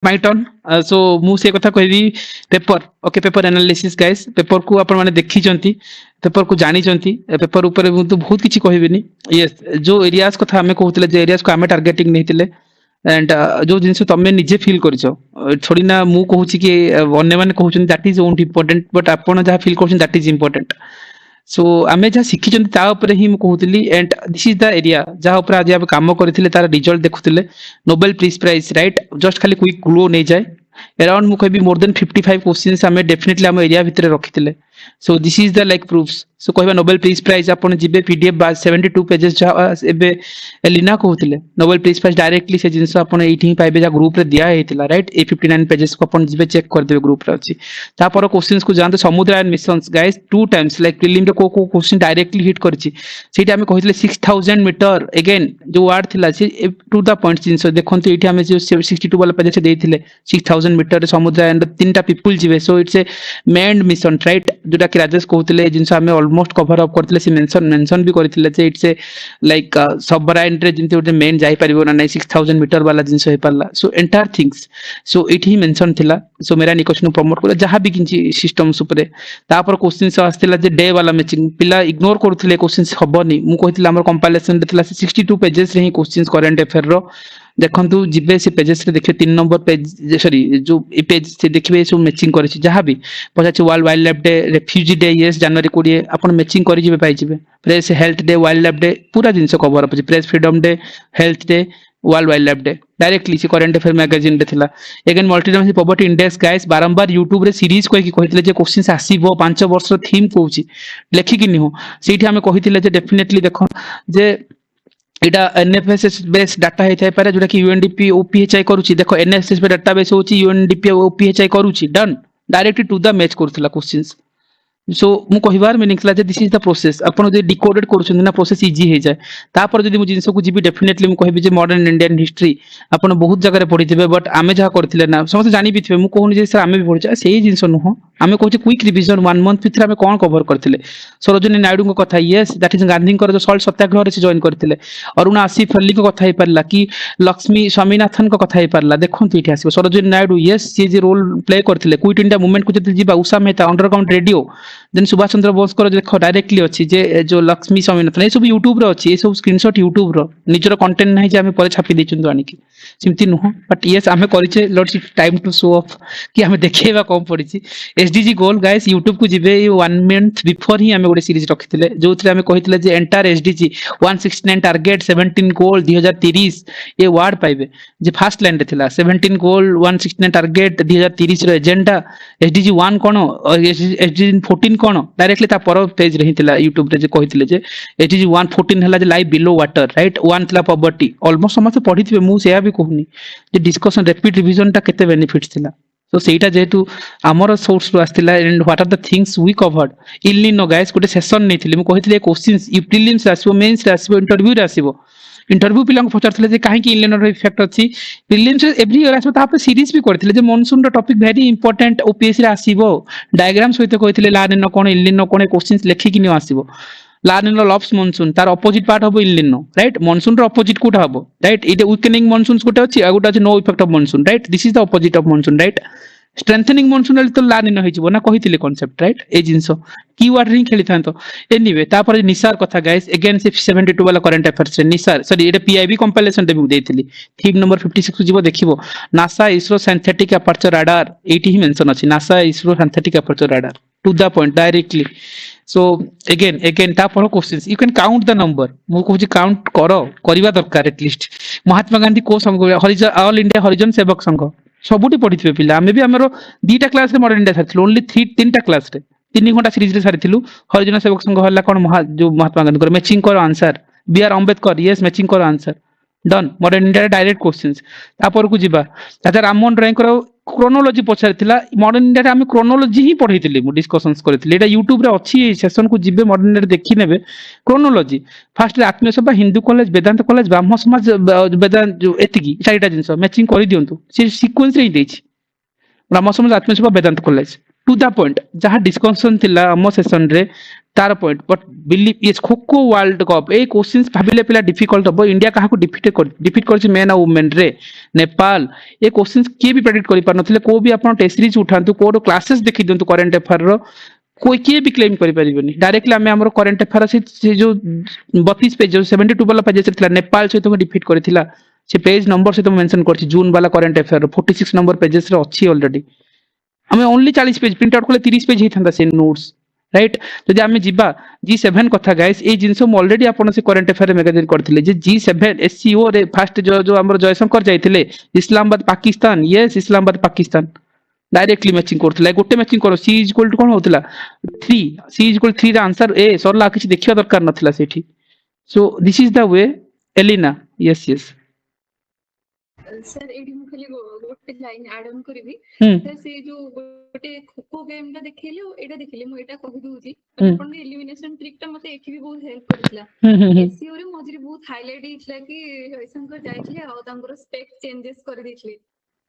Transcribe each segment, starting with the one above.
my turn so मु से कथा कहबी paper okay paper analysis guys paper को आपण माने देखि चंती पेपर को जानी चंती पेपर ऊपर तो बहुत किछि कहबिनी यस जो एरियाज कथा हमें कहउतले जे एरियाज को हमें टारगेटिंग नैतिले एंड जो जिनस तमे निजे फील करछो छोड़ी ना मु कहूची कि अन्य माने कहउछन that is only important but आपण जहा फील करछन दैट इज इंपोर्टेंट सो आमे जहा शिखिचंती ता ऊपर ही मु कहउतली and this is the area जहा ऊपर आज आप काम करथिले तार रिजल्ट देखुथिले Nobel peace prize right just खाली क्विक ग्लो नै जाय अराउंड मु कहबी मोर देन 55 क्वेश्चंस हमें डेफिनेटली हम एरिया भितर रखिथिले so this is the like proofs सो कहबा नोबेल पीस प्राइज आपण जिबे पीडीएफ बा 72 पेजेस जहा एबे लीना कहउथिले नोबेल पीस प्राइज डायरेक्टली से जिंस आपण एठी पाइबे जा ग्रुप रे दिया हेतिला राइट ए 59 पेजेस को आपण जिबे चेक कर देबे ग्रुप रे अछि ता पर क्वेश्चंस को जानते Samudrayaan missions guys two times like prelim रे को क्वेश्चन डायरेक्टली हिट करछि सेठी हमें कहितले 6000 मीटर अगेन जो वर्ड थिला से टू द पॉइंट जिंस देखंतु एठी हमें जो 62 वाला पेज से देथिले 6000 मीटर समुद्रायन तीनटा पीपल जिवे so it's a manned mission right जोटा कि राजेश कहउतले जिंस हमें ऑलमोस्ट कवर अप करथिले से मेंशन भी करथिले जे इट्स ए लाइक सबराइन रे जिंते ओटे मेन जाई परिबो ना 6000 मीटर वाला जिंस होय पाला सो एंटायर थिंग्स सो इठी मेंशन थिला सो मेरा निकोशन प्रमोट कर जहां भी किंची सिस्टम्स ऊपर तापर क्वेश्चंस आस्थिला जे डे वाला मैचिंग पिला इग्नोर करथिले क्वेश्चंस हबनी मु कहितला हमर कंपाइलेशन देथिला 62 पेजेस रे ही क्वेश्चंस करंट अफेयर रो देखंतु जिबे से पेजेस रे देखिए 3 नंबर पेज सॉरी जो ए पेज से देखिबे सो मैचिंग करिछि जहां भी पछाछि world wildlife day refugee day yes जनवरी 20 आपण मैचिंग करि जिबे पाइ जिबे press health day wildlife day पूरा जिंस cover up press freedom day health day world wildlife day directly से करंट अफेयर मैगजीन रे थिला again multidimensional poverty index guys बारंबार YouTube रे सीरीज कोइ कि कहितले जे क्वेश्चंस आसीबो 5 वर्ष थीम कहूची लेखि कि हो सेठी हमें कहितले जे डेफिनेटली देखो जे एटा एनएफएसएस बेस डाटा हे थाय पारे जोटा कि यूएनडीपी ओपीएचआई करूची देखो एनएफएसएस डाटा बेस होची यूएनडीपी ओपीएचआई करूची done directly to the match करथिला क्वेश्चंस सो मु कहिबार मीनिंग ला जे दिस इज द प्रोसेस आपण जे डिकोडेड करूछन ना प्रोसेस इजी हे जाय तापर जदी मु जिंस को जिबी डेफिनेटली मु कहिबी जे मॉडर्न इंडियन हिस्ट्री आपण बहुत जगह रे पढिथिबे बट आमे जहा करथिले ना समस्त जानि बिथिबे मु कहूनी जे सर आमे भी पढिछा सेही जिंस नुह आमे कहूचे क्विक रिवीजन 1 मंथ भितर आमे कोन कवर करथिले सरोजिनी नायडू को कथा यस दैट इज गांधी को जो सॉल्ट सत्याग्रह रे से जॉइन करथिले अरुणा आसिफ अली को कथा हे परला कि लक्ष्मी स्वामीनाथन को कथा हे परला देखंतु इठी आसीबो सरोजिनी नायडू यस से जे रोल प्ले करथिले क्विट इंडिया मूवमेंट को जति जिबा Usha Mehta underground radio then Subhash Chandra Bose को देखो डायरेक्टली अच्छी जे जो लक्ष्मी स्वामीनाथन ये सब यूट्यूब रे अच्छी ये सब स्क्रीनशॉट यूट्यूब रो निजर कंटेंट नहीं जे हमें पर छापी देचुंदु आनी की सिमती नुह बट यस हमें करिचे lots time to show off कि हमें देखेबा कम पड़िची एसडीजी गोल गाइस यूट्यूब को जिबे 1 मंथ बिफोर ही हमें गोटे सीरीज रखिथिले जोथरे हमें कहिथिले जे एंटायर एसडीजी 169 टारगेट 17 गोल 2030 ये वर्ड पाइबे जे फर्स्ट लाइन रे थिला 17 गोल 169 टारगेट 2030 रो एजेंडा एसडीजी 1 कोन एसडीजी 14 कोन डायरेक्टली ता पर पेज रे हितला YouTube रे जे कहिथिले जे एसडीजी 114 हला जे लाइफ बिलो वाटर राइट 1 थिला पॉवर्टी ऑलमोस्ट समस्त पढिथिबे मु सेया भी कहूनी जे डिस्कशन रिपीट रिवीजन ता केते बेनिफिट्स थिला सो सेटा जेतु हमर सोर्स रो आस्तिला and what are the things we covered इलिनो गाइस गोटे सेशन नेथिले मु कहिथिले क्वेश्चंस यू प्रीलिम्स आसीबो मेंस आसीबो इंटरव्यू रे आसीबो इंटरव्यू पिला पचारथिले जे काहे कि इलिनो रो इफेक्ट अछि प्रीलिम्स एवरी ईयर आसीबो तापर सीरीज भी करथिले जे मॉनसून रो टॉपिक वेरी इंपोर्टेंट ओपीएससी रे आसीबो डायग्राम सहित कहिथिले लानिनो कोन इलिनो कोन क्वेश्चंस लेखि कि नि आसीबो लानिनो लव्स मॉनसून तार अपोजिट पार्ट हबो इलिनो राइट मॉनसून रो अपोजिट कोटा हबो राइट इट वीकनिंग मॉनसून्स कोटा अछि आ कोटा अछि no effect of monsoon right this is the opposite of monsoon right strengthening monsoon तो लानिनो हिजबो ना कहिथिले कांसेप्ट राइट ए जिंसो कीवर्ड रि खेली थांतो एनीवे तापर निसार कथा गाइस अगेन से 72 वाला करंट अफेयर्स रे निसार सॉरी एटा पीआईबी कंपाइलेशन रे भी देथिली थीम नंबर 56 जिवो देखिबो NASA ISRO synthetic aperture radar एटी ही मेंशन अछि NASA ISRO synthetic aperture radar to the point directly so again तापर questions you can count the number मु कहूची काउंट करो करिवा दरकार एटलीस्ट महात्मा गांधी को संघ हरिजन ऑल इंडिया हरिजन सेवक संघ सबुटी पढिथिबे पिला हमें भी हमरो दीटा क्लास रे मॉडर्न इंडिया सारथिलु ओनली 3 क्लास रे 3 घंटा सीरीज रे सारथिलु हरिजन सेवक संघ हल्ला कोन जो महात्मा गांधी को मैचिंग करो answer B R Ambedkar yes matching करो answer done modern India direct questions तापर को जिबा राजा राममोहन राय को क्रोनोलॉजी पछारथिला मॉडर्न इंडिया रे हम क्रोनोलॉजी ही पढैथिले मु डिस्कशंस करथिले एटा YouTube रे अछि सेशन को जिबे मॉडर्न इंडिया रे देखि नेबे क्रोनोलॉजी फर्स्ट रे आत्मीय सभा हिंदू कॉलेज वेदांत कॉलेज ब्रह्म समाज वेदांत जो एतिकी चारिटा जिंस मैचिंग करि दियंतु से सीक्वेंस रे ही देछि ब्रह्म समाज आत्मीय सभा वेदांत कॉलेज टू द पॉइंट जहाँ डिस्कशन थिला हम सेशन रे तार पॉइंट बट बिलीव ये खो खो वर्ल्ड कप ए क्वेश्चंस भाबिले पिला डिफिकल्ट हो इंडिया काहा को डिफीट कर मेन आ वुमेन रे नेपाल ए क्वेश्चंस किए भी प्रेडिक्ट करि पार नथिले को भी आपण टेस्ट सीरीज उठांतु को क्लासेस देखि दियंतु करंट अफेयर रो कोई किए भी क्लेम करि परिबनी डायरेक्टली आमे हमर करंट अफेयर से जो 32 पेज जो 72 वाला पेज थिला नेपाल से तो डिफीट करथिला से पेज नंबर से तो मेंशन करछि जून वाला करंट अफेयर 46 नंबर पेजेस रे अछि ऑलरेडी हमें ओनली 40 पेज प्रिंट आउट कले 30 पेज हिथंदा से नोट्स राइट जदि आमे जिबा G7 कथा गाइस ए जिंसो म ऑलरेडी आपण से करंट अफेयर मैगजीन करथिले जे G7 SCO रे फर्स्ट जो हमर जयशंकर जाइथिले Islamabad Pakistan yes Islamabad Pakistan directly matching करथिला गोटे मैचिंग करो C इज इक्वल टू कोन होतला 3 C इज इक्वल 3 रा आंसर ए सरला किछ देखिया दरकार नथिला सेठी so this is the way एलिना यस यस सर एडी मु खाली गोटे लाइन ऐड ऑन करबी सर से जो गोटे खो गेम ता देखिले एटा देखिले मु एटा कहि दूची अपन एलिमिनेशन ट्रिक ता मते एठी भी बहुत हेल्प करथिला एसीओ रे मजरी बहुत हाईलाइट हितला कि जयशंकर जाइथिले आ तांगर स्पेक चेंजेस कर दिथिले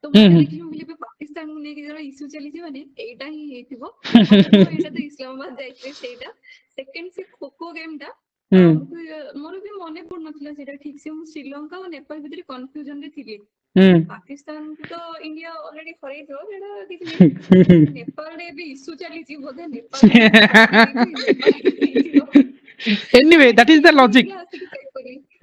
तो मते देखियो मिले पे पाकिस्तान को नेकी जरा इश्यू चली जी माने एटा ही हेतिबो एटा तो इस्लामाबाद जाइथिले सेटा सेकंड से खो गेम ता मोर भी मने पड़ नथिला सेटा ठीक से मु श्रीलंका और नेपाल भीतर कंफ्यूजन रे थिली पाकिस्तान तो इंडिया ऑलरेडी फरे जो एटा देखिले नेपाल रे भी इश्यू चली जी बोधे Nepal anyway that is the logic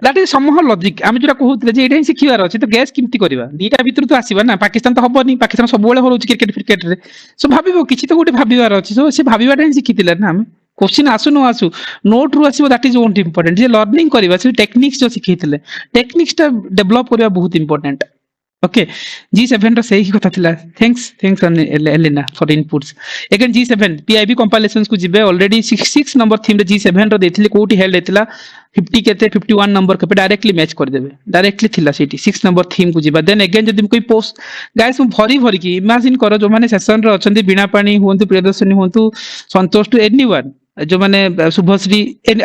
that is समह लॉजिक आमे जोरा कहउतले जे एटा ही सिखिवार अछि तो गैस किमती करबा दीटा भीतर तो आसीबा ना पाकिस्तान तो हबनी पाकिस्तान सब बेले होरउछि क्रिकेट रे सो भाबिबो किछि तो गोटे भाबिवार अछि सो से भाबिबाटा ही सिखितिला ना हम क्वेश्चन आसु न आसु नोट रु आसीबो दैट इज ओंट इंपोर्टेंट जे लर्निंग करबा से टेक्निक्स जो सिखितिले टेक्निक्स ता डेवलप करबा बहुत इंपोर्टेंट ओके G7 रो सही कथा थिला thanks Elina for inputs again G7 PIB compilations को जिबे ऑलरेडी 66 नंबर थीम रे G7 रो देथिले कोठी हेल्ड हेतिला 50 केते 51 नंबर के पे डायरेक्टली मैच कर देबे डायरेक्टली थिला सेठी 6 नंबर थीम को जिबा देन अगेन जदि कोई पोस्ट गाइस भरी की इमेजिन करो जो माने सेशन रे अछंती बिना पानी होंतु प्रियदर्शनी होंतु संतोष टू एनीवन जो माने शुभश्री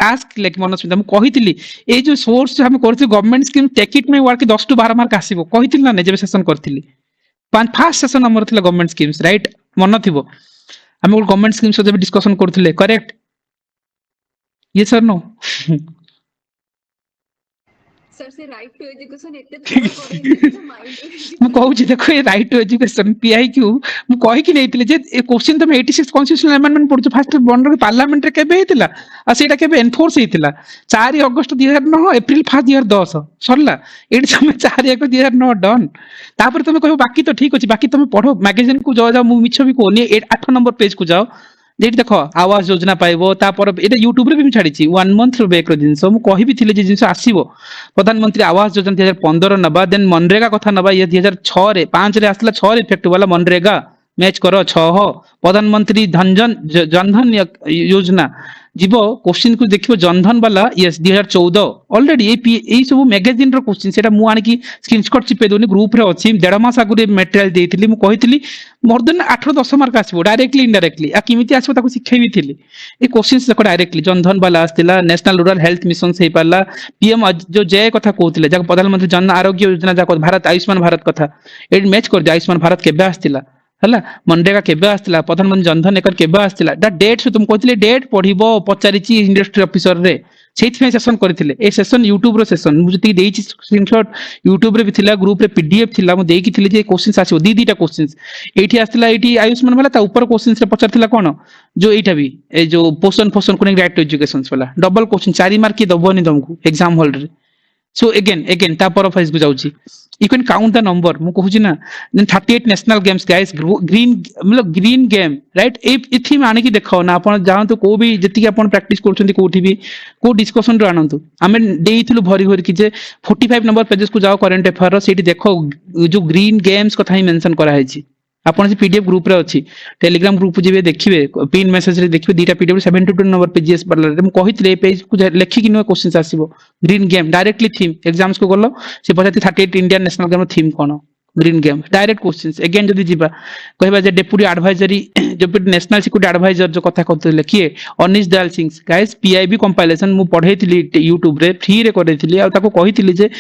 आस्क लाइक मनस्मिता मु कहितली ए जो सोर्स हम करथि गवर्नमेंट स्कीम टेक इट में वर्क 10 टू 12 मार्क आसीबो कहितली ना जेबे सेशन करथिली फर्स्ट सेशन हमर थिला गवर्नमेंट स्कीम्स राइट मन थिबो हम गवर्नमेंट स्कीम्स जेबे डिस्कशन करथिले करेक्ट ये सर नो सर से राइट टू एजुकेशन एते मु कहू छी देखो ये राइट टू एजुकेशन पीआईक्यू मु कहि कि नैतिले जे ए क्वेश्चन तमे 86 कॉन्स्टिट्यूशनल अमेंडमेंट पढु फर्स्ट बॉन्डर पार्लियामेंट रे केबे हेतिला आ सेटा केबे एनफोर्स हेतिला 4 अगस्त 2009 अप्रैल 5 2010 सरला एडी समय 4 1 2009 डन तापर तमे कहबो बाकी तो ठीक अछि बाकी तमे पढो मैगजीन को जाओ मु मिछ भी कोनी 8 नंबर पेज को जाओ जेठी देखो आवास योजना पाइबो तापर एटा यूट्यूब रे भी छाड़ी छी 1 मंथ रो बैक रो जिंसो मु कहि भी थिले जे जिंसो आसीबो प्रधानमंत्री आवास योजना 2015 नबा देन मनरेगा कथा नबा ये 2006 रे 5 रे आसला 6 रे इफेक्ट वाला मनरेगा मैच करो 6 प्रधानमंत्री जनधन योजना जीवो क्वेश्चन को देखिबो जनधन वाला यस 2014 ऑलरेडी ए सब मैगजीन रो क्वेश्चन सेटा मु आनी की स्क्रीनशॉट चिपे दोनी ग्रुप रे अछि डेढ़ मास आगु मटेरियल देथिली मु कहितली मोर देन 8 10 मार्क आसीबो डायरेक्टली इनडायरेक्टली आ किमिति आसीबो ताको सिखै भी थिली ए क्वेश्चंस देखो डायरेक्टली जनधन वाला आस्तिला नेशनल रूरल हेल्थ मिशन से पाला पीएम जो जय कथा कहउतिले जा प्रधानमंत्री जन आरोग्य योजना जा भारत आयुष्मान भारत कथा ए मैच कर दे आयुष्मान भारत केबे आस्तिला हला मनरेगा केबे आस्तिला प्रधानमंत्री जनधन एकर केबे आस्तिला दा डेट से तुम कहतिले डेट पढिबो पचारिची इंडस्ट्री ऑफिसर रे सेथि सेशन करथिले ए सेशन यूट्यूब रो सेशन मु जति देइची स्क्रीनशॉट यूट्यूब रे भी थिला ग्रुप रे पीडीएफ थिला मु देइकी थिले जे क्वेश्चंस आसीबो दीटा क्वेश्चंस एठी आस्तिला एठी आयुष्मान वाला ता ऊपर क्वेश्चंस रे पचारथिला कोन जो एटा भी ए जो पोषण को राइट टू एजुकेशन वाला डबल क्वेश्चन 4 मार्क की दबोनी तुमको एग्जाम हॉल रे सो अगेन ता पर फेस को जाउची you can count the number मु कहू छी ना 38 नेशनल गेम्स गाइस ग्रीन मतलब ग्रीन गेम राइट इथि माने की देखो ना आपण जानतो को भी जति आपण प्रैक्टिस करछंती कोठी भी को डिस्कशन रो आनंतु हमें देइथिलु भरी भरी की जे 45 नंबर पेजेस को जाओ करंट अफेयर रो सेठी देखो जो ग्रीन गेम्स कथा ही मेंशन करा है छी आपण से पीडीएफ ग्रुप रे अछि टेलीग्राम ग्रुप जेबे देखिबे पिन मैसेज रे देखिबे दीटा पीडीएफ 72 नंबर पेजेस पर रे मु कहितले पेज को लेखि कि नो क्वेश्चंस आसीबो green game directly theme exams को गलो से पछाती 38 इंडियन नेशनल गेम थीम कोन green game direct questions again जदी जीवा कहबा जे डेप्यूटी एडवाइजरी जो नेशनल सिक्योरिटी एडवाइजर जो कथा कहतले किए Anish Dayal Singh guys PIB compilation मु पढैतिली यूट्यूब रे फ्री रे करैतिली आ ताको कहितिली जे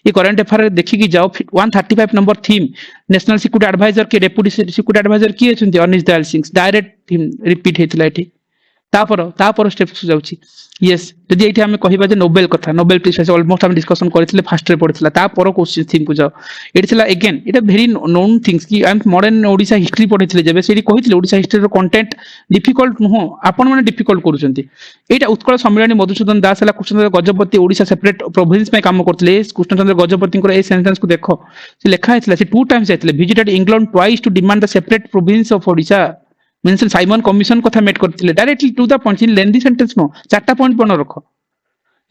ये करंट अफेयर देखि कि जाओ 135 number theme national security adviser के डेप्यूटी सिक्योरिटी एडवाइजर किए छथि Anish Dayal Singh direct theme repeat हेतला एठी तापर स्टेप्स जाउछि यस जदि एठी हमें कहिबा जे नोबेल कथा नोबेल प्रिज ऑलमोस्ट हम डिस्कशन करथिले फास्ट रे पड़थिला तापर क्वेश्चन थीम को जाओ एठी थिला again it very known things कि I am modern Odisha history पढ़िथिले जेबे सेठी कहिथिले ओडिसा हिस्ट्री रो कंटेंट डिफिकल्ट नुहो आपण माने डिफिकल्ट करूछंती एटा उत्कल सम्मेलनी मधुसूदन दास हला कृष्णचंद्र गजपति ओडिसा सेपरेट प्रोविंस में काम करथिले कृष्णचंद्र गजपति को ए सेंटेंस को देखो से लिखा हेतला से टू टाइम्स जायथिले visited England twice to demand the separate province of Odisha mention Simon Commission कथा मेट करथिले directly to the point in lengthy sentence no चारटा पॉइंट बन रखो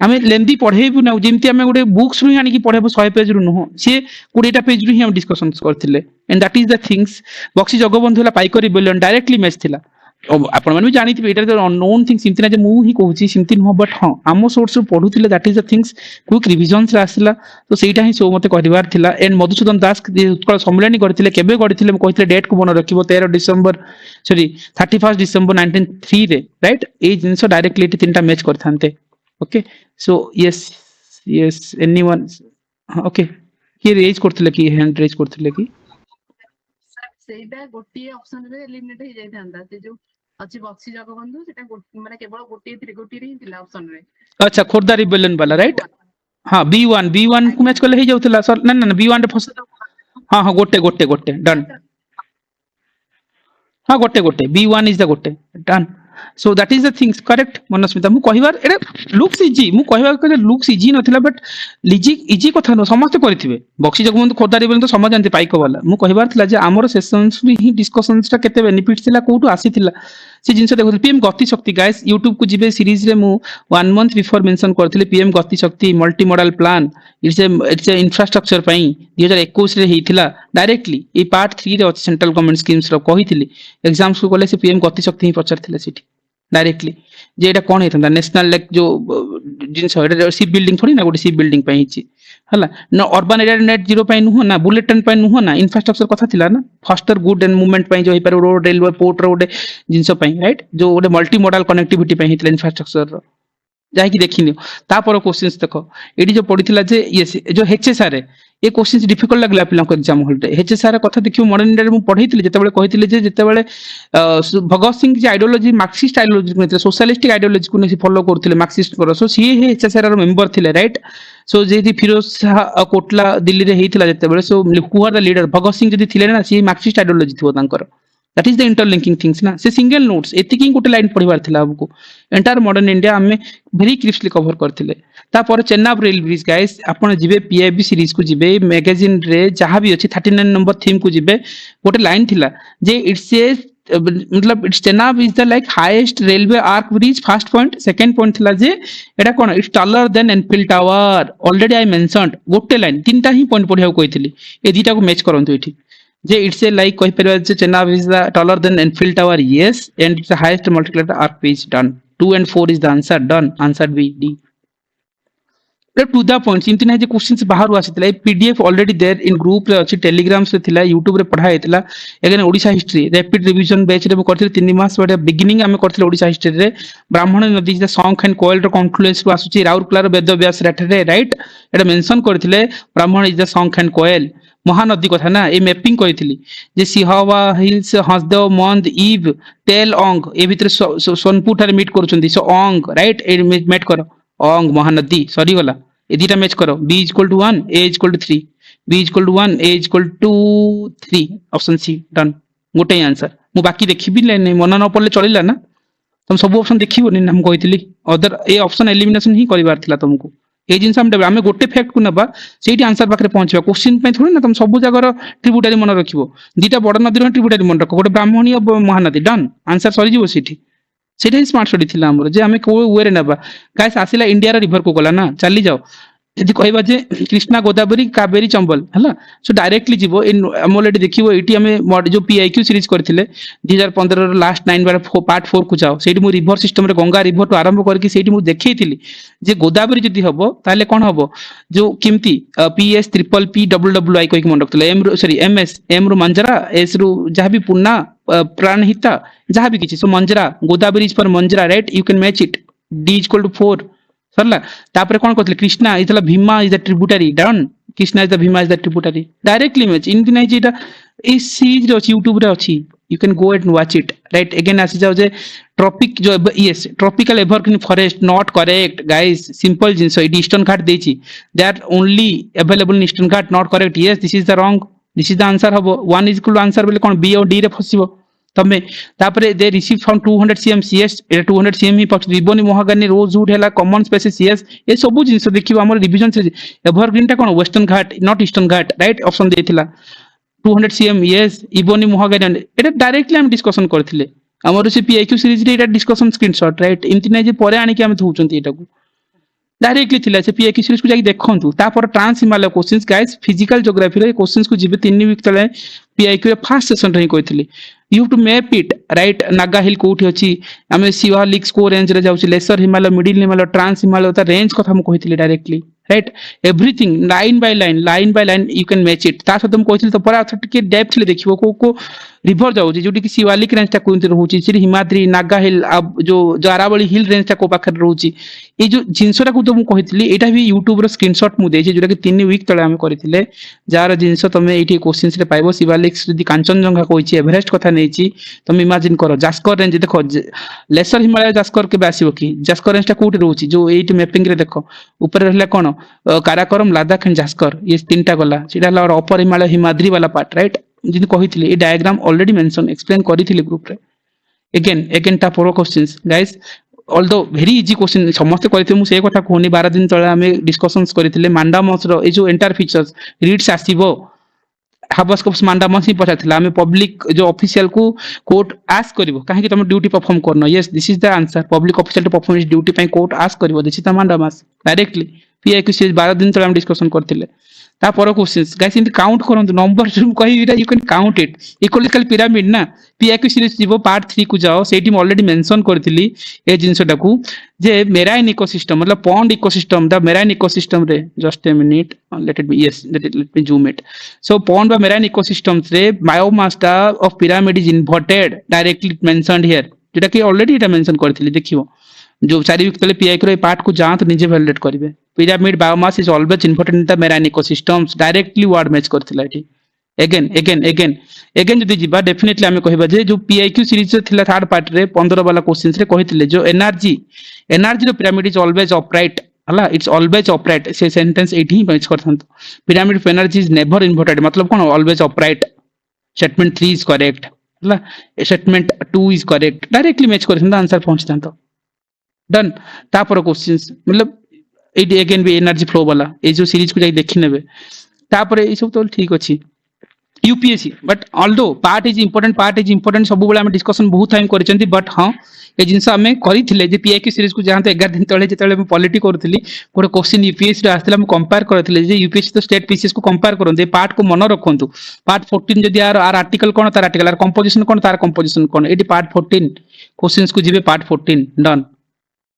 आमे लेंदी पढेबु ना जेमति आमे गोटे बुक्स रु आनी कि पढेबु 100 पेज रु नो से 20टा पेज रु ही हम डिस्कशन करथिले and that is the things Bakshi Jagabandhu हला पाइकरी बिलियन डायरेक्टली मैच थिला आपण माने भी जानिथिबे एटा द अननोन थिंग सिमति ना जे मु ही कहूची सिमति नो बट हां आमो सोर्स रु पढुथिले that is the things quick revisions रे आसिला तो सेटा ही सो मते कहबार थिला एंड मधुसूदन दास उत्कल सम्मेलनी करथिले केबे करथिले म कहथिले डेट को बन रखिबो 13 डिसेंबर सॉरी 31 डिसेंबर 1903 रे राइट ए जिंसो डायरेक्टली एटी तीनटा मैच करथानते okay so yes anyone okay ये रेज करथिले कि हैंड रेज करथिले कि सेटा गोटी ऑप्शन रे एलिमिनेट हो जाय थांदा ते जो अछि बक्सी जगबंधु सेटा माने केवल गोटी रे थिला ऑप्शन रे अच्छा खोरदा रिबेलियन वाला राइट हां B1 को मैच करले हे जाउतला सर ना ना B1 रे फस हां गोटे डन हां गोटे B1 इज द गोटे done so that is the things correct Manasmita मु कहिबार एटा लुक्स इजी मु कहिबार के लुक्स इजी नथिला बट इजी कथा न समस्त करथिबे बक्सी जगबंधु खोरदारी बोलन तो समझ जानते पाइको वाला मु कहिबार थिला जे हमर सेशंस भी ही डिस्कशंस टा केते बेनिफिट्स थिला कोटू आसीथिला से जिंस देखो पीएम गति शक्ति गाइस YouTube को जिबे सीरीज रे मु 1 मंथ बिफोर मेंशन करथिले पीएम गति शक्ति multi modal plan it's a infrastructure पई 2021 रे हेथिला डायरेक्टली ए पार्ट 3 रे सेंट्रल गवर्नमेंट स्कीम्स रो कहिथिली एग्जाम्स को गले से पीएम गति शक्ति ही पचारथिले सिटी डायरेक्टली जे एटा कोन हेतंदा नेशनल लाइक जो जिंस एटा शिप बिल्डिंग थोड़ी ना गोटे शिप बिल्डिंग पई हिची हला न अर्बन एरिया नेट जीरो पई नुहो ना बुलेट ट्रेन पई नुहो ना इंफ्रास्ट्रक्चर कथा थिला ना फास्टर गुड एंड मूवमेंट पई जो हे पर रोड रेलवे पोर्ट रो गोटे जिंस पई राइट जो गोटे मल्टी मॉडल कनेक्टिविटी पई हितला इंफ्रास्ट्रक्चर रो जाहि कि देखिनियो तापर क्वेश्चंस देखो एडी जो पडिथिला जे ये जो एचएसआर ए क्वेश्चंस डिफिकल्ट लागला पिला को एग्जाम हॉल रे एचएसआर कथा देखियो मॉडर्न इंडिया मु पढैतिले जेतेबेले कहितिले जे जेतेबेले Bhagat Singh ji ideology Marxist ideology को सोशलिस्टिक आइडियोलॉजी को ने फॉलो करथिले मार्क्सिस्ट को सो सी हे एचएसआर रो मेंबर थिले राइट सो जेदी फिरोज शाह कोटला दिल्ली रे हेतिला जेतेबेले so who are the leader Bhagat Singh जदी थिले ना सी मार्क्सिस्ट आइडियोलॉजी थिबो तांकर that is the interlinking things ना से सिंगल नोट्स एतिकी गोटे लाइन पढिबार थिला हमको एंटायर मॉडर्न इंडिया हमें वेरी क्रिस्पली कवर करथिले तापर चेन्नाब रेल ब्रिज गाइस आपण जिबे पीआईबी सीरीज को जिबे मैगजीन रे जहां भी अछि 39 नंबर थीम को जिबे गोटे लाइन थिला जे इट सेज मतलब it's Chenab is the like highest railway arch bridge first point second point थिला जे एटा कोन it's taller than Enfield tower already I mentioned गोटे लाइन तीनटा ही पॉइंट पढिया कहितली ए दीटा को मैच करंतु एठी जे इट्स ए लाइक कहि परबा जे Chenab is the taller than Enfield tower yes and it's the highest multiplier arch bridge done 2 and 4 is the answer done answer B D to the point चिंती नहीं जे questions बाहर आसीतला PDF already there in group रे अछि Telegram से थिला YouTube रे पढ़ा हेतला again Odisha history rapid revision batch रे करथिले 3 मास बडे बिगिनिंग हम करथिले ओडिसा हिस्ट्री रे ब्राह्मण नदी जे सॉन्ग एंड कोयल रो कॉन्क्लुएंस रो आसुची राउरकेला रो वेद व्यास रे राइट एटा मेंशन करथिले Brahman is the song and Koel Mahanadi कथा ना ए मैपिंग करिथिली जे सिहावा हिल्स हसदेव मंद ईव टेल ओंग ए भितर सोनपुर ठारे मीट करूछंदी सो ओंग राइट ए मेट करो ओंग महानदी सॉरी गला ए दीटा मैच करो b = 1 a = 3 b = 1 a = 3 option C done गोटे आंसर मु बाकी देखिबि नै मन न पड़ले चलिला ना तुम सब ऑप्शन देखिबो नै हम कहितली अदर ए ऑप्शन एलिमिनेशन ही करिवार थिला तुमको ए जिंस हम गोटे फैक्ट को नबा सेठी आंसर पाखरे पहुंचबा क्वेश्चन पे थोड़ी ना तुम सब जगह ट्रिब्यूटरी मन रखिबो दीटा बड़ नदी रो ट्रिब्यूटरी मन रखो गोटे ब्राह्मणी और महानदी डन आंसर सरी जीवो सेठी सेठी स्मार्ट स्टडी थिला हमर जे हमें को वे रे नबा गाइस आसिला इंडिया रो रिवर को गला ना चली जाओ यदि कहबा जे कृष्णा गोदावरी कावेरी चंबल हला सो डायरेक्टली जीवो इन हम ऑलरेडी देखिबो एटी हमें जो पीआईक्यू सीरीज करथिले 2015 रो लास्ट 9 बार पार्ट 4 को जाओ सेठी मु रिवर सिस्टम रे गंगा रिवर तो आरंभ करके सेठी मु देखैथिली जे गोदावरी जदी हबो ताले कोन हबो जो किमती PS triple P double double I कोइ मन रखले एम सॉरी एमएस एम रो मंजरा एस रो जहां भी पुन्ना प्राणहिता जहां भी किछि so Manjra Godavari is for Manjra right you can match it d = 4 सरला तापर कोन कहथले कृष्णा इतला Bhima is the tributary done Krishna is the Bhima is the tributary directly match इनती नहीं जे ए सीरीज रे अछि YouTube रे अछि you can go and watch it right again आसी जाओ जे ट्रॉपिक जो yes tropical evergreen forest not correct guys simple जिंस ईस्टर्न घाट देछि they are only available in eastern Ghat not correct yes this is the wrong this is the answer हबो 1 is equal to answer बोले कोन B और D रे फसिबो तमे तापरे they receive from 200 cm CS ए 200 cm ही पक्ष रिबोनी मोहागानी रोजवुड हैला कॉमन स्पेसिस CS ए सब जिंस देखिबो हमर रिवीजन से एवरग्रीन टा कोन Western Ghat not Eastern Ghat right option देथिला 200 cm yes इबोनी मोहागानी एटा डायरेक्टली हम डिस्कशन करथिले हमर से PIQ सीरीज रे एटा डिस्कशन स्क्रीनशॉट राइट इनति नै जे परे आनी कि हम धुचंती एटा को डायरेक्टली थिला से PIQ सीरीज को जाई देखंतु तापर trans Himalaya questions guys physical geography रे क्वेश्चंस को जिबे 3 वीक तले PIQ रे फर्स्ट सेशन रे कहथिले you have to map it right naga hill कोठी अछि हमें सिवा लिक स्कोर रेंज रे जाउछि lesser Himalaya middle Himalaya trans Himalaya ता रेंज कथा हम कहिथिले directly right everything line by line you can match it ता सदम कहिथिले तो परा टिके डेप्थ ले देखिबो को रिवर जाउछि जोटी कि शिवालिक रेंज ता कोइते रहउछि श्री हिमाद्री नागा हिल जो जारावली हिल रेंज ता को पाखर रहउछि ए जो जिंसटा को तो मु कहिथिली एटा भी YouTube रो स्क्रीनशॉट मु देछि जोटा कि 3 वीक तळे हम करिथिले जार जिंस तमे एठी क्वेश्चंस रे पाइबो शिवालिक जदी कांचनजंगा कहिछि एवरेस्ट कथा नेछि तुम इमेजिन करो जास्कर रेंज देखो लेसर हिमालय जास्कर के आसीबो कि जास्कर रेंज टा कोठी रहउछि जो एट मैपिंग रे देखो ऊपर रहला कोन काराकोरम लादाख एंड जास्कर ये तीनटा गला सीधा हला अपर हिमालय हिमाद्री वाला पार्ट राइट जिन कहिथिले ए डायग्राम ऑलरेडी मेंशन एक्सप्लेन करिथिले ग्रुप रे अगेन ता four questions guys although very easy question समस्त करते मु से कथा कोनी 12 दिन तळे हमें डिस्कशंस करथिले मांडामस रो ए जो एंटायर फीचर्स रीड्स आसीबो हाबस्कोप्स मांडामस ही पछाथिला हमें पब्लिक जो ऑफिशियल को कोर्ट आस्क करिवो काहे कि तुम ड्यूटी परफॉर्म करनो yes this is the answer public official to perform his duty पई कोर्ट आस्क करिवो this is the mandamus directly PIQ series 12 दिन तळे हम डिस्कशन करथिले ता पर क्वेश्चंस गाइस इन काउंट करंतु नंबर जो कहि इटा you can count it ecological pyramid ना PIQ सीरीज जीवो पार्ट 3 को जाओ सेठी म ऑलरेडी मेंशन करथिली ए जिंसटा को जे मेराइन इकोसिस्टम मतलब pond ecosystem the marine ecosystem रे just a minute let it be yes let me zoom it so pond बा मेराइन इकोसिस्टम्स रे biomass of pyramid is inverted directly mentioned here जेटा कि ऑलरेडी एटा mention करथिली देखिबो जो 4 week तले PIQ रे part को जांत निजे वैलिडेट करिवे pyramid biomass is always important in the marine ecosystems directly word match करथिला एठी अगेन जदि जिबा डेफिनेटली हमें कहबा जे जो PIQ सीरीज थिला थर्ड पार्ट रे 15 वाला क्वेश्चंस रे कहिथिले जो एनर्जी रो पिरामिड इज ऑलवेज अपराइट हला इट्स ऑलवेज अपराइट से सेंटेंस एठी मैच करथंत pyramid of energy is never inverted मतलब कोन always upright statement 3 is correct हला statement 2 is correct directly match करथंत आंसर पहुंचथंत डन तापर क्वेश्चंस मतलब एडी अगेन भी एनर्जी फ्लो वाला ए जो सीरीज को जाई देखि नेबे तापर ए सब तो ठीक अछि UPSC but although part is important सब बेला हम डिस्कशन बहुत टाइम करिसेंती बट हां ए जिंस हमें करिथिले जे PIQ सीरीज को जानते 11 दिन तळे जेतळे हम पॉलिटी करथिली कोड क्वेश्चन UPSC रे आस्थिला हम कंपेयर करथिले जे UPSC तो स्टेट PCS को कंपेयर करन पार्ट को मन रखंतु पार्ट 14 जदि आर आर्टिकल कोन तार आर्टिकल आर कंपोजिशन कोन तार कंपोजिशन कोन एडी पार्ट 14 क्वेश्चंस को जिबे पार्ट 14 डन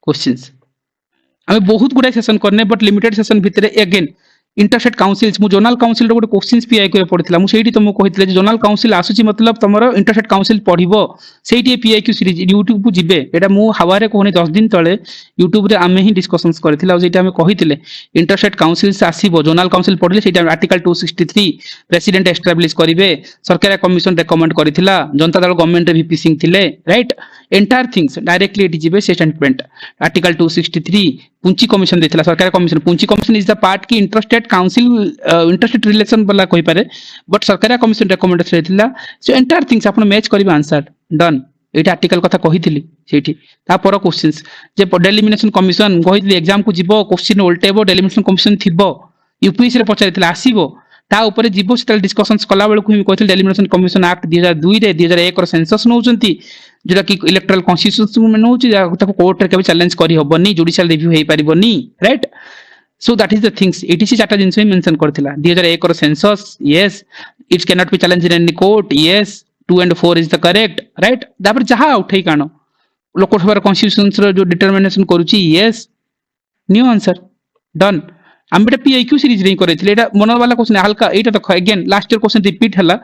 क्वेश्चंस हमें बहुत गुडा सेशन करने बट लिमिटेड सेशन भितरे अगेन इंटरस्टेट काउंसिल्स मु जोनल काउंसिल रो गुड क्वेश्चंस PIQ रे पढितला मु सेठी तुमको कहितले जे जोनल काउंसिल आसुची मतलब तमरो इंटरस्टेट काउंसिल पढिबो सेठी PIQ सीरीज YouTube को जिबे एटा मु हवारे कोनी 10 दिन तळे YouTube रे आमे ही डिस्कशंस करथिला सेठी हमें कहितले इंटरस्टेट काउंसिल्स आसीबो जोनल काउंसिल पढिले सेठी आर्टिकल 263 प्रेसिडेंट एस्टैब्लिश करिवे सरकार commission recommend करथिला Janata Dal government रे VP सिंह थिले राइट एंटायर थिंग्स डायरेक्टली एटी जिबे से स्टेटमेंट आर्टिकल 263 पुंची कमिशन देथिला सरकार commission Punchhi commission is the part की इंटरस्टेट काउंसिल इंटरस्टेट रिलेशन वाला कहि पारे बट सरकार कमिशन रेकमेंड देथिला सो एंटायर थिंग्स आपण मैच करिबा आंसर डन एटा आर्टिकल कथा कहिथिली सेठी ता पर क्वेश्चंस जे डेलिमिनेशन कमिशन कहिथिली एग्जाम को जिवो क्वेश्चन उल्टेबो डेलिमिनेशन कमिशन थिबो UPSC रे पचारिथिला आसीबो ता ऊपर जीवो सेटल डिस्कशंस कला बेलु ही कहिथिल डेलिमिनेशन कमिशन एक्ट 2002 रे 2001 रो सेंसस नउचंती जेटा कि इलेक्टोरल कॉन्स्टिट्यूशन में नउची ताको कोर्ट रे केबे चैलेंज करी होबनी जुडिशियल रिव्यू हेई परिबनी right so that is the things एटीसी चाटा जिंस मेंशन करथिला 2001 रो census yes it can not be challenge in any court yes 2 and 4 is the correct right दापर जहा उठै कानो लोकसभा कॉन्स्टिट्यूशन रो जो डिटरमिनेशन करूची यस न्यू आंसर डन आम पीआईक्यू सीरीज रे करैथिले एटा मन वाला क्वेश्चन हल्का एटा देखो again last year question repeat हला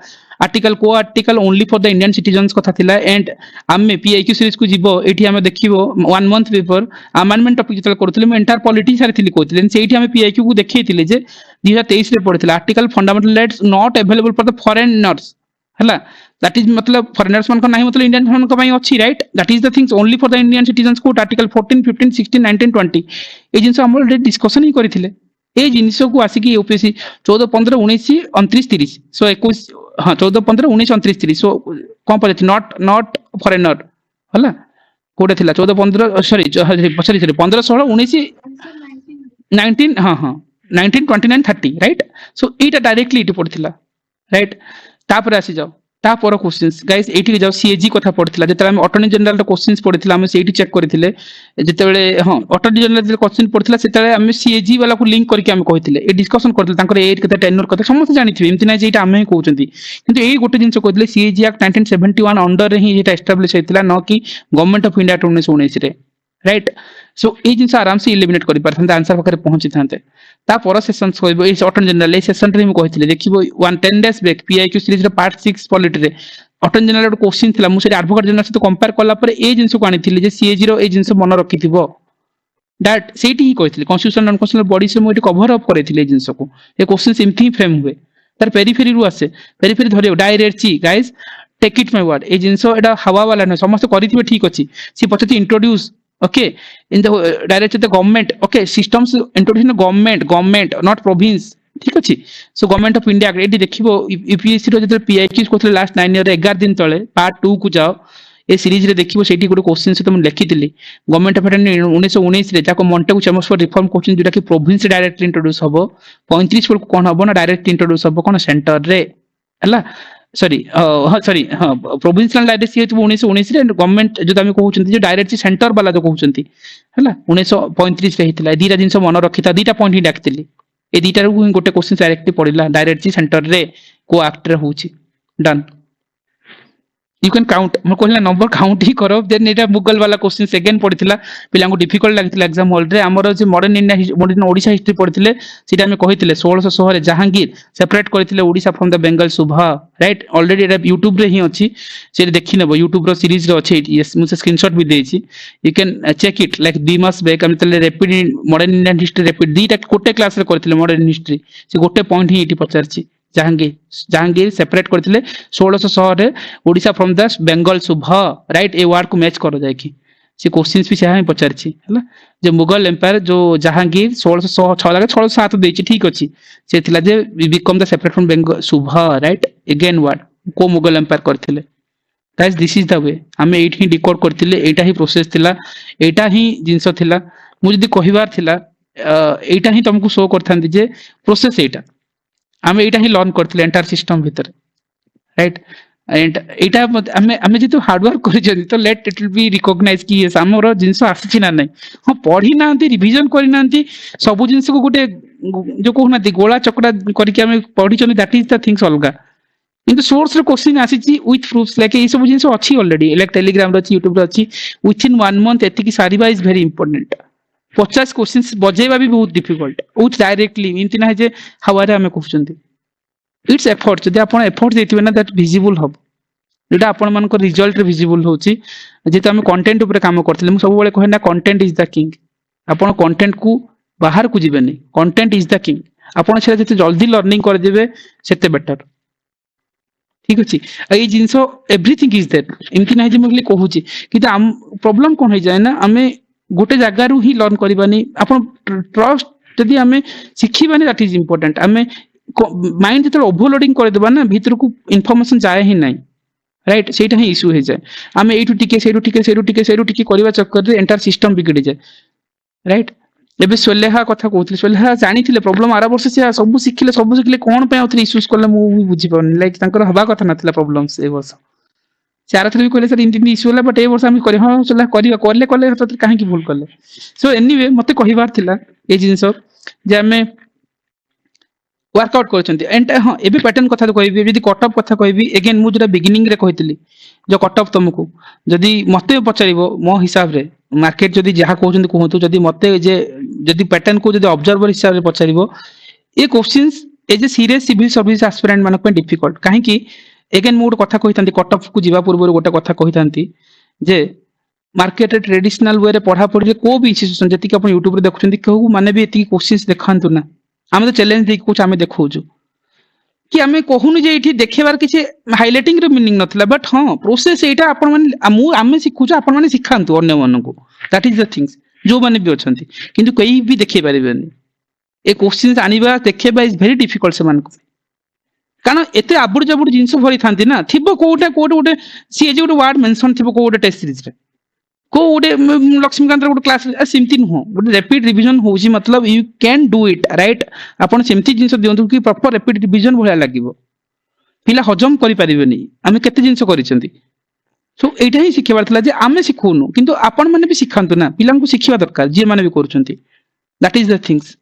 आर्टिकल को article only for the Indian citizens कथा थिला एंड आमे पीआईक्यू सीरीज को जीवो एठी आमे देखिबो 1 मंथ पेपर अमेंडमेंट टॉपिक जतल करथिले म एंटायर पॉलिटी सारी थिली कहथिले सेठी आमे पीआईक्यू को देखैथिले जे 2023 रे पढिथिला article fundamental rights not available for the foreigners हला दैट इज मतलब फॉरेनर्स मन को नाही मतलब इंडियन मन को पई अछि right that is the things only for the Indian citizens कोड आर्टिकल 14 15 16 19 20 ए जिंस हम ऑलरेडी डिस्कशन ही करथिले ए जिनिस को आसिकी यूपीएससी 14 15 19 29 30 सो 21 हाँ 14 15 19 29 30 सो कौन पड़े नॉट फॉरेनर हला कोडे थिला 14 15 सॉरी सॉरी 15 16 19 19 हाँ हाँ 19 29 30 right so Etah directly it पड़थिला right तापर आसी जाओ तापर क्वेश्चंस गाइस एठी जाओ सीएजी कथा पड़थिला जेते हम अटॉर्नी जनरल रो क्वेश्चंस पड़थिला हम सेठी चेक करथिले जेते बेले हां अटॉर्नी जनरल जे क्वेश्चन पड़थिला सेते हम सीएजी वाला को लिंक करके हम कहिथिले ए डिस्कशन करथिले तांकर एज कथा टेन्योर कथा समस्त जानिथिबे एमति नै जे एटा हम कहउचंती किंतु एई गोटे जिंस कहिथिले सीएजी एक्ट 1971 अंडर रे ही एटा एस्टैब्लिश हेतिला न कि गवर्नमेंट ऑफ इंडिया 1919 रे राइट सो ए जिंस आराम से इलिमिनेट करि परथांते आंसर पकरे पहुंची थांते ता पर सेशंस कहबो ए अटॉर्नी जनरल ए सेशन रे हम कहिथिले देखिबो 110 डेज बैक पीआईक्यू सीरीज रे पार्ट 6 पॉलिटी रे अटॉर्नी जनरल रो क्वेश्चन थिला मु से एडवोकेट जनरल से कंपेयर करला पर ए जिंस को आनिथिले जे सीएजी रो ए जिंस मन रखिथिबो दैट सेठी ही कहिथिले कॉन्स्टिट्यूशनल नॉन कॉन्स्टिट्यूशनल बॉडी से मु एटी कवर अप करैथिले ए जिंस को ए क्वेश्चन सिम्पली फ्रेम हुए तार पेरिफेरी रु आसे पेरिफेरी धरियो डायरेक्ट ची guys take it my word ए जिंस एटा हवा वाला न समस्त करिथिबे ठीक अछि सी पछति introduce okay in the direction the government okay systems introduction government not province ठीक अछि सो गवर्नमेंट ऑफ इंडिया एडी देखिबो यूपीएससी रो जते पीआईक्यू कोथले लास्ट 9 ईयर 11 दिन तळे पार्ट 2 को जाओ ए सीरीज रे देखिबो सेठी गुड क्वेश्चन से तुम लिखितिली गवर्नमेंट ऑफ इंडिया 1919 रे जाको मॉन्टेगु चेम्बर्स फॉर रिफॉर्म क्वेश्चन जेटा कि प्रोविंस डायरेक्ट इंट्रोड्यूस हबो 35 को कोन हबो ना डायरेक्ट इंट्रोड्यूस हबो कोन सेंटर रे हला सॉरी हाँ सॉरी हाँ प्रोविंशियल डायरेक्ट ये 1919 रे गवर्नमेंट जो आम कहउचंती जो डायरेक्ट सेंटर वाला जो कहउचंती हला 1935 रे हितला दीटा जिंस मन रखिता दीटा पॉइंट ही डाकतिली ए दीटा रो गोटे क्वेश्चन डायरेक्टली पड़िला डायरेक्ट सेंटर रे को एक्ट रे होची डन यू कैन काउंट म कहला नंबर काउंट ही करो देन एटा गूगल वाला क्वेश्चन सेकेंड पड़िथिला पिला को डिफिकल्ट लागतिला एग्जाम हॉल रे हमर जे modern India modern Odisha history पढ़िथिले सीटा हम कहिथिले 1616 रे जहांगीर सेपरेट करथिले Odisha from the Bengal Subah right already एटा YouTube रे ही अछि से देखि नेबो YouTube रो सीरीज रो अछि यस मुसे स्क्रीनशॉट भी देछि you can check it like 2 मास बैक हम तले rapid modern Indian history rapid दीटा कोटे क्लास रे करथिले मॉडर्न हिस्ट्री से गोटे पॉइंट ही एटी पचारछि जहांगीर सेपरेट करथिले 1616 रे Odisha from the Bengal Subah right ए वर्ड को मैच करो जाय कि से क्वेश्चंस भी सेहा ही पचारछि हला जे मुगल एम्पायर जो जहांगीर 1606 लगे 1607 देछि ठीक अछि से थिला जे become the separate from Bengal Subah right again word को मुगल एम्पायर करथिले guys this is the way हमें एट ही डिकोड करथिले एटा ही प्रोसेस थिला एटा ही जिंस थिला मु जदी कहिबार थिला एटा ही तुमको शो करथांती जे प्रोसेस एटा आमे एटा ही लर्न करथिले एंटायर सिस्टम भीतर राइट एंड एटा आमे जेतु हार्ड वर्क करि जंती तो let it will be recognize कि यस हमरो जिंस आसी ना नै हां पढी नांती रिवीजन करि नांती सब जिंस को गुटे जो कहू ना गोला चकड़ा करि के आमे पढी चनी दैट इज द थिंग्स अलगा किंतु सोर्स रे क्वेश्चन आसी ची विथ प्रूफ्स लाइक ए सब जिंस अछि ऑलरेडी लाइक टेलीग्राम रो अछि YouTube रो अछि विथ इन 1 मंथ एति की सारीबा इज वेरी इंपोर्टेंट 50 क्वेश्चंस बजेबा भी बहुत डिफिकल्ट विथ डायरेक्टली इनति ना जे हवारे हमें कहउचंती इट्स एफर्ट जदि आपण एफर्ट देथिबे ना दैट विजिबल हब जेटा आपण मान को रिजल्ट रे विजिबल होची जेते हम कंटेंट ऊपर काम करथिले हम सब बेले कहे ना कंटेंट इज द किंग आपण कंटेंट को बाहर को जिबे नै कंटेंट इज द किंग आपण से जेते जल्दी लर्निंग कर देबे सेते बेटर ठीक अछि ए जिंसो एवरीथिंग इज देयर इनति नै जे मगली कहूची कि हम प्रॉब्लम कोन हो जाय ना हमें गोटे जगह रु ही लर्न करबानी आपण ट्रस्ट जदि हमें सिखिबानी दैट इज इंपोर्टेंट हमें माइंड जते ओवरलोडिंग कर देबा ना भीतर को इंफॉर्मेशन जाय ही नहीं राइट सेटा ही इशू हो जाए हमें एटू टिके सेटू टिके करबा चक्कर रे एंटायर सिस्टम बिगड़ी जाए राइट एबे सोलेहा कथा कहउथले सोलेहा जानिथिले प्रॉब्लम आरा वर्ष से सब सिखिले कोन पे आउथले इश्यूज करले मु बुझी पाउनी लाइक तांकर हबा कथा नथिला प्रॉब्लम्स ए वर्ष चार थ्री कहले सर इंटिन इश्यू होला बट ए वर्ष हम करे हां सोलेहा करले तो काहे की भूल करले सो एनीवे मते कहिबार थिला ए जिंस जे हमें वर्कआउट करछंती एंड हां एबे पैटर्न कथा तो कहबी यदि कट ऑफ कथा कहबी अगेन मु जरा बिगिनिंग रे कहितली जो कट ऑफ तुमको जदि मते पचारिबो मो हिसाब रे मार्केट जदि जहाँ कहते कहतु जदि मते जे जदि पैटर्न को जदि ऑब्जर्वर हिसाब से पचारिबो ये questions as a serious civil service aspirant मानक डिफिकल्ट कहीं एगेन मु गोटे कथा कही कट ऑफ को जीवा पूर्व गोटे कथा कही जे मार्केट ट्रेडिशनल वे पढ़ा पढ़ी को भी इन्स्टिट्यूशन जी आप यूट्यूब देखुं कहू माने भी ये क्वेश्चंस देखा ना आम तो चैलेंज देखिए कौच आम देखु कि आम कहूनु जे ये देखेबार किसी हाइलाइटिंग रो मीनिंग नथिला बट हाँ प्रोसेस एटा आपण माने आम शिखुछु आपण माने शिखांतु अन्य मानकु दैट इज द थिंग्स जो माने भी अछंती किंतु कई भी देखै परिबेनी ए क्वेश्चंस आनिबा देखेबा इज वेरी डिफिकल्ट से मानकु कारण एते आबुड़ जाबुड़ जिंस भरी थांती ना थिबो कोटे कोटे गोटे सी जे गोटे वर्ड मेंशन थिबो कोटे टेस्ट सीरीज रे को गोटे लक्ष्मीकांत गोटे क्लास सेमती नुह गोटे रैपिड रिवीजन होउची मतलब you can do it right आपण सेमती जिंस दियंतु कि प्रॉपर रैपिड रिवीजन भलिया लागिवो पिला हजम करि परिबेनी आमे केते जिंस करिसेंती सो एटा ही शिखेबार थला जे आमे शिखोनु किंतु आपण माने भी शिखांतु ना पिलां को शिखिबा दरकार जे माने भी करूचंती that is the things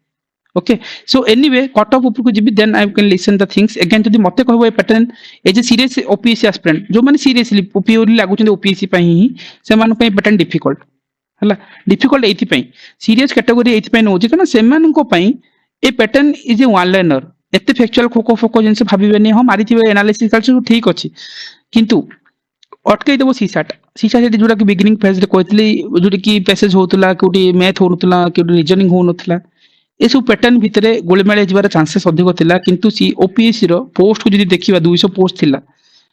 okay so anyway cut off ऊपर को जिबी then I can listen the things again जदि मते कहबो ए pattern as a serious OPSC aspirant जो माने सीरियसली प्योरली लागुचंदी ओपीएससी पई ही से मान पई पैटर्न डिफिकल्ट हला डिफिकल्ट एथि पई सीरियस कैटेगरी एथि पई नोजी कना से मान को पई ए pattern is a one liner एते फैक्चुअल खोको फोको जिंस भाबिबेनी हम मारिथिबे एनालिसिस कल्चर ठीक अछि किंतु अटकै देबो सीसाट सीसाट जोटा कि बिगिनिंग फेज रे कहतली जोटा कि पैसेज होतला कोटी मैथ होतला कोटी रीजनिंग होनथला ये सब पैटर्न भितर गोलमेल जबार चांसेस अधिक थिला किंतु सी ओपीएससी रो पोस्ट को जदि देखिबा 200 पोस्ट थिला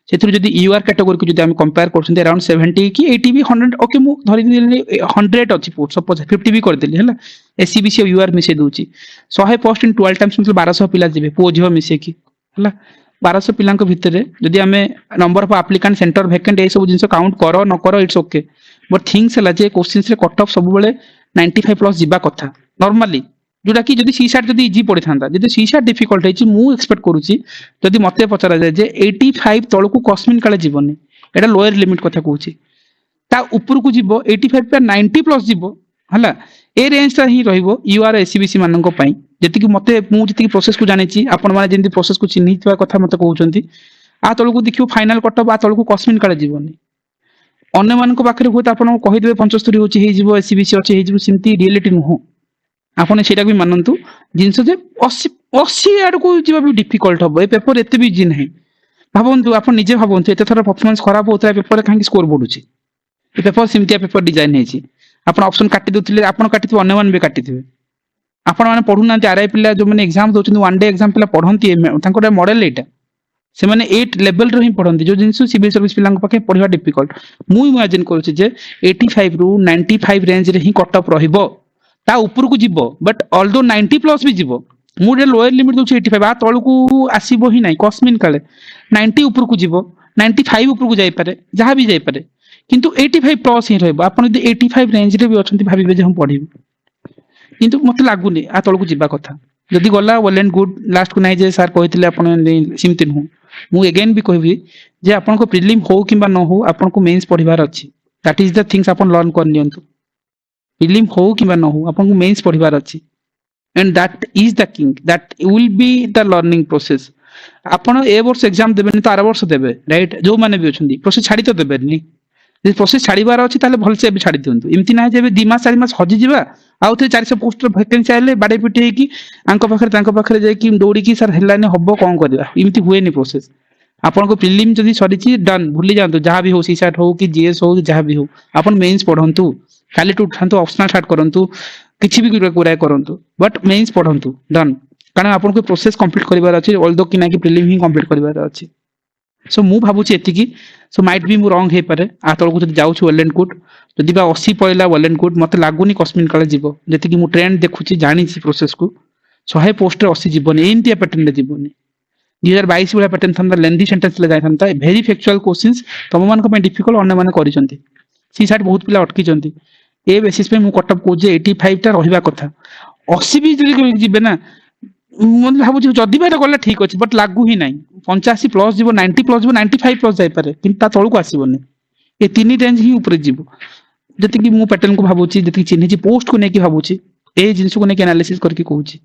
सेथुर जदि यूआर कैटेगरी को जदि हम कंपेयर करछन अराउंड 70 कि 80 भी 100 ओके मु धरि 100 अछि पोस्ट सपोज 50 भी कर देली हला एससीबीसी यूआर मिसे दोची 100 पोस्ट इन 12 टाइम्स मतलब 1200 पिला जिवे पो झियो मिसे की हला 1200 पिलांक भितर जदि हमें number of applicant centre vacant ए सब जिंस काउंट करो न करो इट्स ओके बट थिंग्स हला जे क्वेश्चंस रे कट ऑफ सब बेले 95 प्लस जिबा कथा नॉर्मली जोटा कि जदि सी साट जदि इजी पड़ी था जदि सी साट डिफिकल्ट है मु एक्सपेक्ट करूची जदि मते पचरा जाए जे 85 तळु को कस्मिन काले जीवनी एटा लोअर लिमिट कथा कहूची ता ऊपर को जीवो 85 पे 90 प्लस जीवो हला ए रेंज ता ही रहइबो यूआर एससीबीसी मानन को पई जति कि मते मु जति कि प्रोसेस को जानिची आपण माने जेंति प्रोसेस को चिन्हितवा कथा मते कहउचंती आ तळु को देखियो फाइनल कटअप आ तळु को कस्मिन काले जीवनी अन्य मान को पाखरे होत आपण कहि देबे 75 होची हे जीवो एससीबीसी अछि हे जीवो सिमती रियलिटी नुहो आपने सेटा भी मानतु जिनस जे 80 आड़ को जीवा भी डिफिकल्ट हो पेपर एते भी इजी नहीं भावंतु आप निजे भावंतु एते थरा परफॉर्मेंस खराब होता है पेपर काहे स्कोर बढ़ुची ए पेपर सिमतिया पेपर डिजाइन हेची आपण ऑप्शन काटी दोथिले आपण काटिथि अन्य मान भी काटिथिबे आपण माने पढु नांती आरआई पिला जो माने एग्जाम दोचंदी वन डे एग्जाम पिला पढंती तांको मॉडल एटा से माने 8 लेवल रो ही पढंती जो जिंसु सिविल सर्विस पिलांग पाखे पढिबा डिफिकल्ट मु इमेजिन करूची जे 85 रु 95 रेंज रे ही कट ऑफ रहिबो ता ऊपर को जीवो बट ऑल्दो 90 प्लस भी जीवो मुझे लोअर लिमिट दउछ 85 आ तळु को आसीबो ही नाही कस्मिन काले 90 ऊपर को जीवो 95 ऊपर को जाई पारे जहां भी जाई पारे किंतु 85 प्लस ही रहबो आपण यदि 85 रेंज रे भी अछंती भाबिबे जे हम पढिबे किंतु मते लागुनी आ तळु को जीवा कथा जदि गला वेल एंड गुड लास्ट को नाही जे सर कहितले आपण सिमति नु मु अगेन भी कहबी जे आपण को प्रीलिम हो किबा न हो आपण को मेंस पढिबार अछि दैट इज द थिंग्स आपण लर्न कर नियंतु प्रीलिम हो किबा न हो आपन को मेंस पढिबार अछि and that is the king that will be the learning process आपण ए वर्ष एग्जाम देबेनी तो आर वर्ष देबे राइट जो माने भी अछंदी प्रोसेस छाडी तो देबेनी जे प्रोसेस छाडीबार अछि ताले भल से भी छाडी दियंतु एमति ना जे 2 मास 4 मास हजि जिबा आउ थे 400 पोस्ट वैकेंसी आले बाडे पिटे की आंको पाखरे तांको पाखरे जे कि दौड़ी की सर हेलाने हबो कोन करबा एमति हुए नि प्रोसेस आपण को प्रीलिम जदी सरीची डन भूली जांतु जहां भी हो सीसाट हो कि जीएस हो जहां भी हो आपण मेंस पढंतु काली टू उठांतु ऑप्शनल स्टार्ट करंतु किछि भी गुराय करंतु बट मेंस पढंतु डन कारण आपण को प्रोसेस कंप्लीट करिवार अछि ऑल्दो कि ना कि प्रीलिम ही कंप्लीट करिवार अछि सो मु भाबुची एतिकी सो माइट बी मु रॉन्ग हे पारे आ तळ को जदी जाउछु वेल एंड गुड जदी बा 80 पयला वेल एंड गुड मते लागुनी कस्मिन काले जीवो जति कि मु ट्रेंड देखुची जानिची प्रोसेस को 100 पोस्ट रे 80 जीवनी एंतिया पैटर्न रे जीवनी 2022 वाला पैटर्न था लेंथी सेंटेंस ले जाय था वेरी फैक्चुअल क्वेश्चंस तम मान को डिफिकल्ट अन्य माने करिसंती सी साइड बहुत पिला अटकी चंती ए बेसिस पे मु कटअप को जे 85 टा रहिबा कथा 80 भी जदी जिबे ना मन भाबु जदी बेटा गले ठीक अछि बट लागू ही नाही 85 प्लस जीवो 90 प्लस जीवो 95 प्लस जाय पारे किंतु ता तळु को आसीबोनी ए तीनी रेंज ही ऊपर जीवो जति कि मु पैटर्न को भाबुची जति चिन्हिची पोस्ट को ने कि भाबुची ए जिंस को ने कि एनालिसिस करके कहूची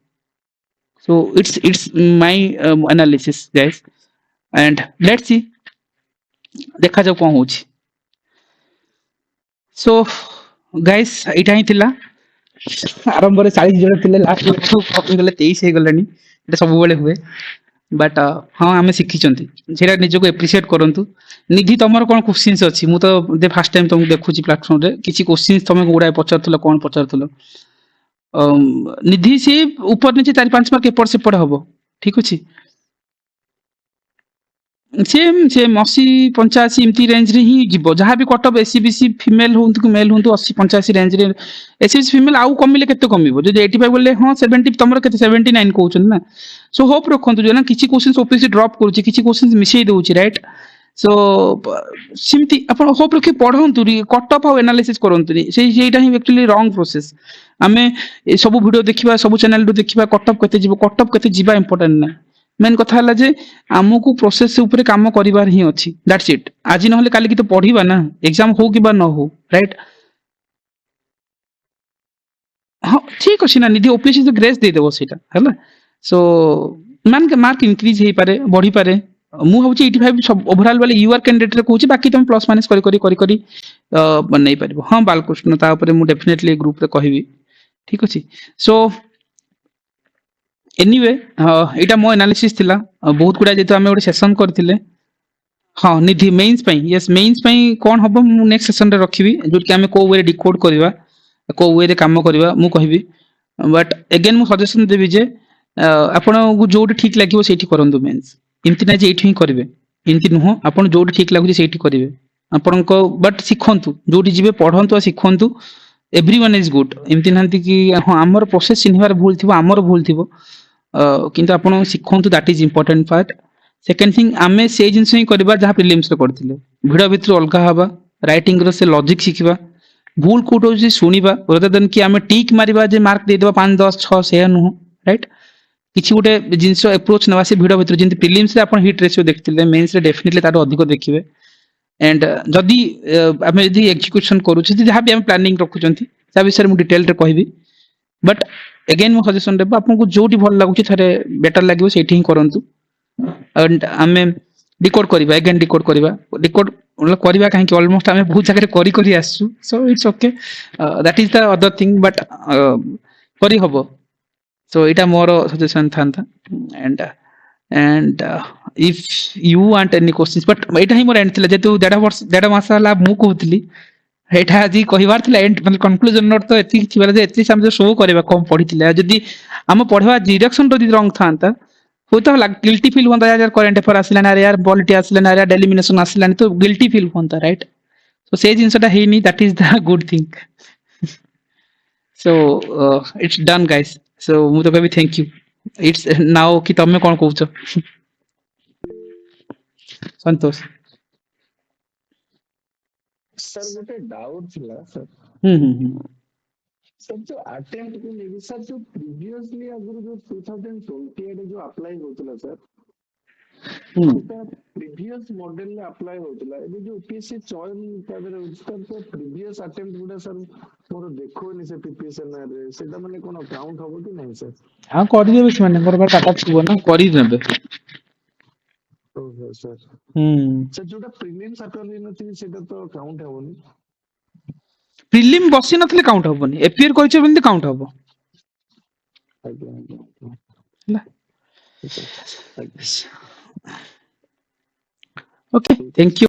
so it's my analysis guys and let's see देखा जाऊ कोन होची सो गाइस एटा ही थिला आरंभ रे 40 जण थिले लास्ट को कॉपी गले 23 हे गलानी एटा सब बेले हुए बट हाँ आम शिखिंट से निजक एप्रिशिएट करूँ निधि तुम कौन क्वेश्चन अच्छी मुझे तो फास्ट टाइम तुमको देखुची प्लाटफर्म रे किसी क्वेश्चन तुम गुड़ाए पचार कौन पचार निधि सी ऊपर नीचे 4-5 मार्क एपट सेपट हम ठीक अच्छे सेम सेम 80-85 इमती रेंज रे ही जीव जहाँ भी कटअप एससीबीसी फीमेल हूँ कि मेल हूँ 80-85 रेंज रे एससीबीसी फीमेल आउ कमिले केते कमिबो जदि 85 बोले हां 70 तमरो केते 79 कहउछन ना सो होप रखंतु जो ना किछि क्वेश्चंस ओपीसी ड्रॉप करूछि किछि क्वेश्चंस मिसई दउछि राइट सो सिमती अपन होप रखि पढंतु कटअप आ एनालिसिस करंतु सेटा ही एक्चुअली रॉन्ग प्रोसेस आमे सब वीडियो देखिबा सब चैनल रो देखिबा कटअप केते जीवा इंपोर्टेंट ना मेन कथा हला जे हमकु प्रोसेस ऊपर काम करिवार ही अछि दैट्स इट आज न होले काली की तो पढिबा ना एग्जाम हो कि बा न हो राइट हाँ ठीक अछि ना निधि ओपीएससी से ग्रेस दे देबो सेटा हला सो मान के मार्क इंक्रीज हे पारे बढ़ी पारे मु होछि 85 सब ओवरऑल वाले यूआर कैंडिडेट रे कहूछि बाकी तुम प्लस माइनस करी बनई पारिबो हां बालकृष्ण ता ऊपर मु डेफिनेटली ग्रुप रे कहिबी ठीक अछि सो एनीवे एटा मो एनालिसिस थिला बहुत गुडा जेतो हमें गोटे सेशन करथिले हाँ निधि मेंस पई यस मेंस पई कोन हबो मु नेक्स्ट सेशन रे रखिबी जो कि हमें को वे डिकोड करबा को वे रे काम करबा मु कहिबी बट अगेन मु सजेशन देबी जे आपण को जोटी ठीक लागिवो सेठी करंदु मेंस इमति ना जे एठी ही करबे इमति नुहो आपण जोटी ठीक लागु सेठी करबे आपण को बट सिखंतु जोटी जिबे पढंतु आ सिखंतु एवरीवन इज गुड इमति नंती कि हां हमर प्रोसेस चिन्हबार भूल थिबो हमर भूल थिबो किंतु आपण सिखंतु that is important part second thing आमे से जिंस ही करबा जहा प्रीलिम्स रे करथिले भिडा भितर अलगा हबा राइटिंग रो से लॉजिक सिखिबा भूल कोट होची सुनिबा rather than कि आमे टिक मारिबा जे मार्क दे देबा 5 10 6 से नु राइट किछि गोटे जिंस अप्रोच नवा से भिडा भितर जिंति प्रीलिम्स रे आपण हिट रेशियो देखथिले मेंस रे डेफिनेटली तारो अधिक देखिबे एंड जदी आमे जदी एग्जीक्यूशन करूछि जहा भी हम प्लानिंग रखुचंती सा विषय मु डिटेल रे कहबी बट अगेन मु सजेशन देबा आपन को जोटी भल लागुछि थरे बेटर लागिवो सेठी ही करंतु एंड आमे डिकोड करबा अगेन डिकोड करबा काहे कि ऑलमोस्ट आमे बहुत जगह करी करी आसु so it's okay that is the other thing but करी हबो सो इटा मोर सजेशन थांता and if you want any questions but इटा ही मोर एंड थिला जेतु 1.5 मास ला मु कहउतली एटा आज कहिबार थिला एंड मतलब कंक्लूजन नोट तो एति छिबाला जे एति साम शो करबा कम पढिथिला जदी हम पढवा डायरेक्शन रो रॉन्ग थांता हो तो गिल्टी फील होता यार करंट अफेयर आसिला ना यार पॉलिटी आसिला ना यार डेलिमिनेशन आसिला तो गिल्टी फील होता राइट सो से जिंसटा हेनी that is the good thing so it's done guys so मु तो कहबी थैंक यू इट्स नाउ कि तमे कोन कहउछ संतोष सर गोटे डाउट थिला सर सर जो अटेम्प्ट को लेके सर जो प्रीवियसली अगर जो 2028 रे जो अप्लाई होतला सर प्रीवियस मॉडल में अप्लाई होतला ए जो यूपीएससी चयन करे उसका तो प्रीवियस अटेम्प्ट गुडा सर मोर देखोनी से प्रिपरेशन रे सेटा माने कोन काउंट होबो कि नहीं सर हां करि देबे से माने मोर डाटा छिबो ना करि देबे ओके सर सर जोटा प्रीलिम्स अटेम्प्ट नथि सेटा तो काउंट होबोनी प्रीलिम बसी नथले काउंट होबोनी एपीआर करिछ बिंदी काउंट होबो ओके थैंक यू